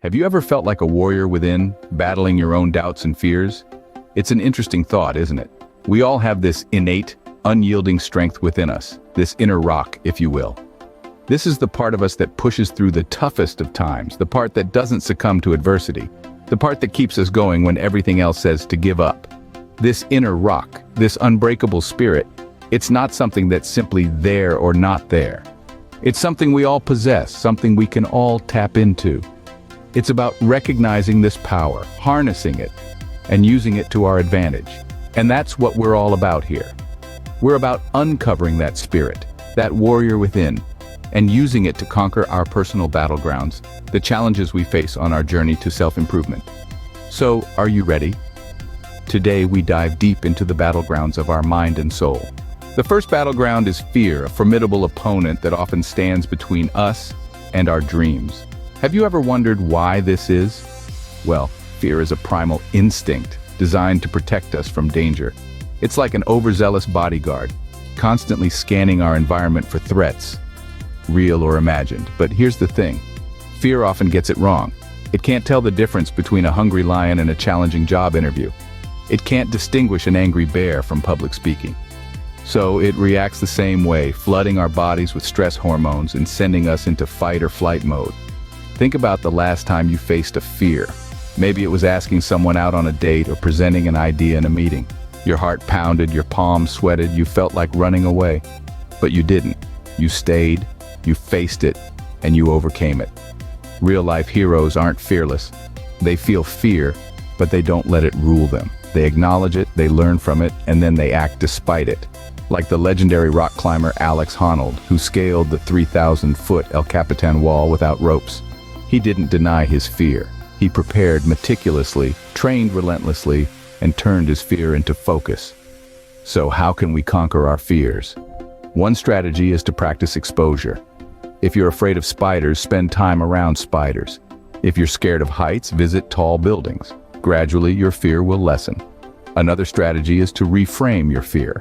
Have you ever felt like a warrior within, battling your own doubts and fears? It's an interesting thought, isn't it? We all have this innate, unyielding strength within us, this inner rock, if you will. This is the part of us that pushes through the toughest of times, the part that doesn't succumb to adversity, the part that keeps us going when everything else says to give up. This inner rock, this unbreakable spirit, it's not something that's simply there or not there. It's something we all possess, something we can all tap into. It's about recognizing this power, harnessing it, and using it to our advantage. And that's what we're all about here. We're about uncovering that spirit, that warrior within, and using it to conquer our personal battlegrounds, the challenges we face on our journey to self-improvement. So, are you ready? Today we dive deep into the battlegrounds of our mind and soul. The first battleground is fear, a formidable opponent that often stands between us and our dreams. Have you ever wondered why this is? Well, fear is a primal instinct designed to protect us from danger. It's like an overzealous bodyguard, constantly scanning our environment for threats, real or imagined. But here's the thing, fear often gets it wrong. It can't tell the difference between a hungry lion and a challenging job interview. It can't distinguish an angry bear from public speaking. So it reacts the same way, flooding our bodies with stress hormones and sending us into fight or flight mode. Think about the last time you faced a fear. Maybe it was asking someone out on a date or presenting an idea in a meeting. Your heart pounded, your palms sweated, you felt like running away. But you didn't. You stayed, you faced it, and you overcame it. Real-life heroes aren't fearless. They feel fear, but they don't let it rule them. They acknowledge it, they learn from it, and then they act despite it. Like the legendary rock climber Alex Honnold, who scaled the 3,000-foot El Capitan wall without ropes. He didn't deny his fear. He prepared meticulously, trained relentlessly, and turned his fear into focus. So how can we conquer our fears? One strategy is to practice exposure. If you're afraid of spiders, spend time around spiders. If you're scared of heights, visit tall buildings. Gradually, your fear will lessen. Another strategy is to reframe your fear.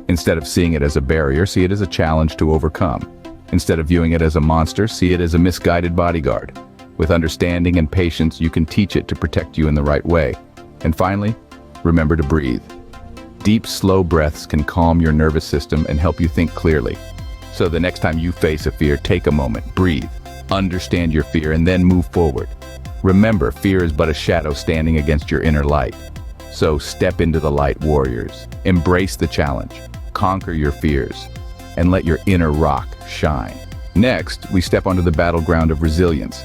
Instead of seeing it as a barrier, see it as a challenge to overcome. Instead of viewing it as a monster, see it as a misguided bodyguard. With understanding and patience, you can teach it to protect you in the right way. And finally, remember to breathe. Deep, slow breaths can calm your nervous system and help you think clearly. So the next time you face a fear, take a moment, breathe, understand your fear, and then move forward. Remember, fear is but a shadow standing against your inner light. So step into the light, warriors. Embrace the challenge, conquer your fears, and let your inner rock shine. Next, we step onto the battleground of resilience,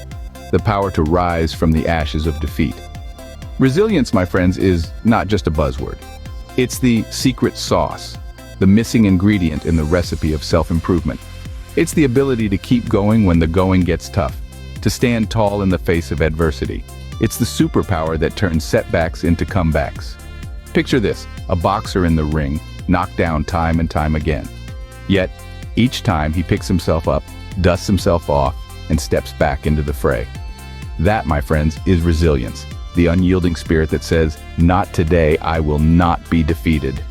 the power to rise from the ashes of defeat. Resilience, my friends, is not just a buzzword. It's the secret sauce, the missing ingredient in the recipe of self-improvement. It's the ability to keep going when the going gets tough, to stand tall in the face of adversity. It's the superpower that turns setbacks into comebacks. Picture this, a boxer in the ring, knocked down time and time again. Yet, each time he picks himself up, dusts himself off, and steps back into the fray. That, my friends, is resilience, the unyielding spirit that says, "Not today, I will not be defeated."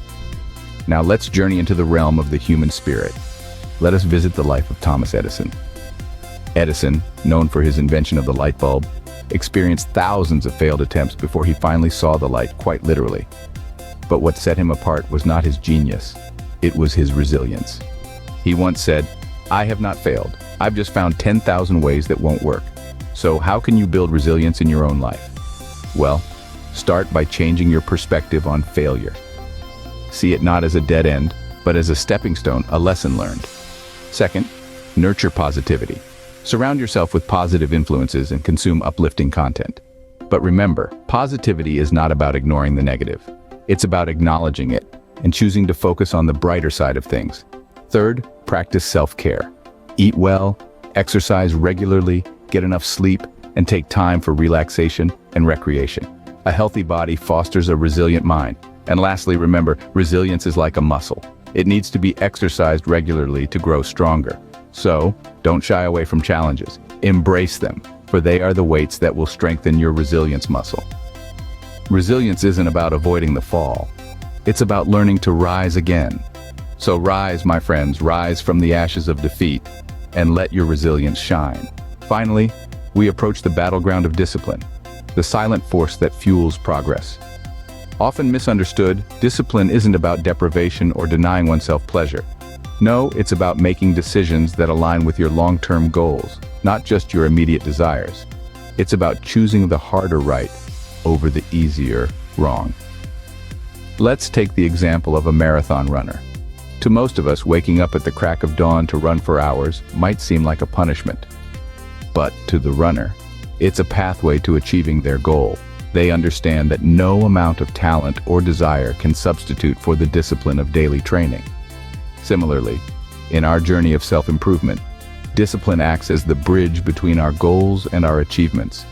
Now let's journey into the realm of the human spirit. Let us visit the life of Thomas Edison. Edison, known for his invention of the light bulb, experienced thousands of failed attempts before he finally saw the light, quite literally. But what set him apart was not his genius, it was his resilience. He once said, "I have not failed. I've just found 10,000 ways that won't work." So how can you build resilience in your own life? Well, start by changing your perspective on failure. See it not as a dead end, but as a stepping stone, a lesson learned. Second, nurture positivity. Surround yourself with positive influences and consume uplifting content. But remember, positivity is not about ignoring the negative. It's about acknowledging it and choosing to focus on the brighter side of things. Third, practice self-care. Eat well, exercise regularly, get enough sleep, and take time for relaxation and recreation. A healthy body fosters a resilient mind. And lastly, remember, resilience is like a muscle. It needs to be exercised regularly to grow stronger. So, don't shy away from challenges. Embrace them, for they are the weights that will strengthen your resilience muscle. Resilience isn't about avoiding the fall. It's about learning to rise again. So rise, my friends, rise from the ashes of defeat and let your resilience shine. Finally, we approach the battleground of discipline, the silent force that fuels progress. Often misunderstood, discipline isn't about deprivation or denying oneself pleasure. No, it's about making decisions that align with your long-term goals, not just your immediate desires. It's about choosing the harder right over the easier wrong. Let's take the example of a marathon runner. To most of us, waking up at the crack of dawn to run for hours might seem like a punishment. But to the runner, it's a pathway to achieving their goal. They understand that no amount of talent or desire can substitute for the discipline of daily training. Similarly, in our journey of self-improvement, discipline acts as the bridge between our goals and our achievements.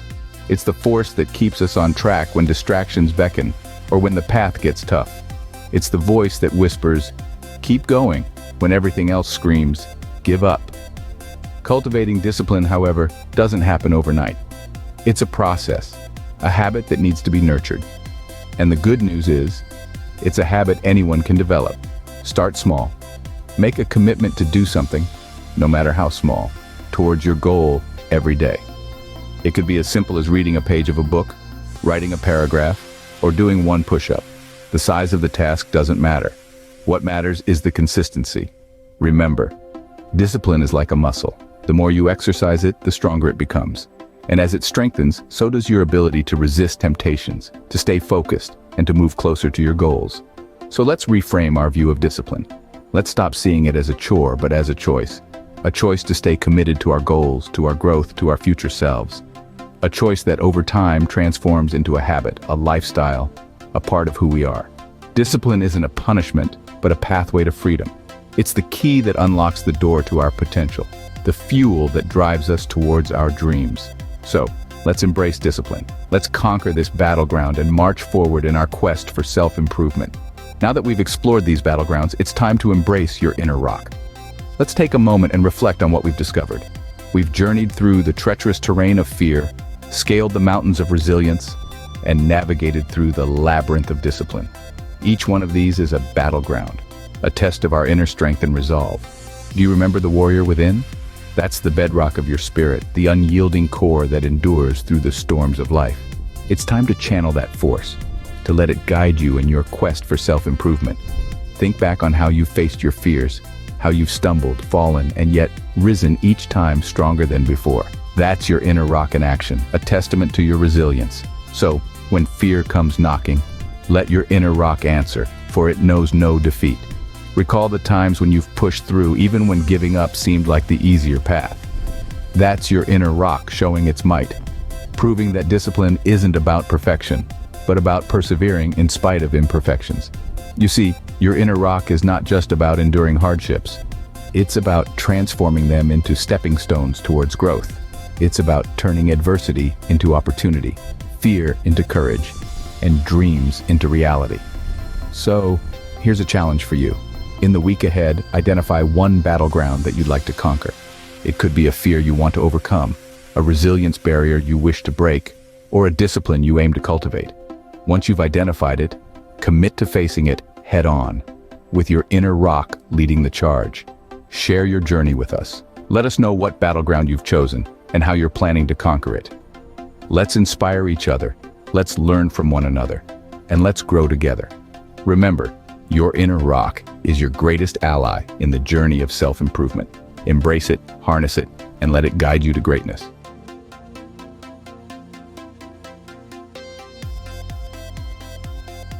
It's the force that keeps us on track when distractions beckon or when the path gets tough. It's the voice that whispers, "Keep going," when everything else screams, "Give up." Cultivating discipline, however, doesn't happen overnight. It's a process, a habit that needs to be nurtured. And the good news is, it's a habit anyone can develop. Start small. Make a commitment to do something, no matter how small, towards your goal every day. It could be as simple as reading a page of a book, writing a paragraph, or doing one push-up. The size of the task doesn't matter. What matters is the consistency. Remember, discipline is like a muscle. The more you exercise it, the stronger it becomes. And as it strengthens, so does your ability to resist temptations, to stay focused, and to move closer to your goals. So let's reframe our view of discipline. Let's stop seeing it as a chore, but as a choice to stay committed to our goals, to our growth, to our future selves. A choice that over time transforms into a habit, a lifestyle, a part of who we are. Discipline isn't a punishment, but a pathway to freedom. It's the key that unlocks the door to our potential, the fuel that drives us towards our dreams. So, let's embrace discipline. Let's conquer this battleground and march forward in our quest for self-improvement. Now that we've explored these battlegrounds, it's time to embrace your inner rock. Let's take a moment and reflect on what we've discovered. We've journeyed through the treacherous terrain of fear, scaled the mountains of resilience, and navigated through the labyrinth of discipline. Each one of these is a battleground, a test of our inner strength and resolve. Do you remember the warrior within? That's the bedrock of your spirit, the unyielding core that endures through the storms of life. It's time to channel that force, to let it guide you in your quest for self-improvement. Think back on how you faced your fears, how you've stumbled, fallen, and yet risen each time stronger than before. That's your inner rock in action, a testament to your resilience. So, when fear comes knocking, let your inner rock answer, for it knows no defeat. Recall the times when you've pushed through, even when giving up seemed like the easier path. That's your inner rock showing its might, proving that discipline isn't about perfection, but about persevering in spite of imperfections. You see, your inner rock is not just about enduring hardships. It's about transforming them into stepping stones towards growth. It's about turning adversity into opportunity, fear into courage, and dreams into reality. So, here's a challenge for you. In the week ahead, identify one battleground that you'd like to conquer. It could be a fear you want to overcome, a resilience barrier you wish to break, or a discipline you aim to cultivate. Once you've identified it, commit to facing it head on, with your inner rock leading the charge. Share your journey with us. Let us know what battleground you've chosen and how you're planning to conquer it. Let's inspire each other, let's learn from one another, and let's grow together. Remember, your inner rock is your greatest ally in the journey of self-improvement. Embrace it, harness it, and let it guide you to greatness.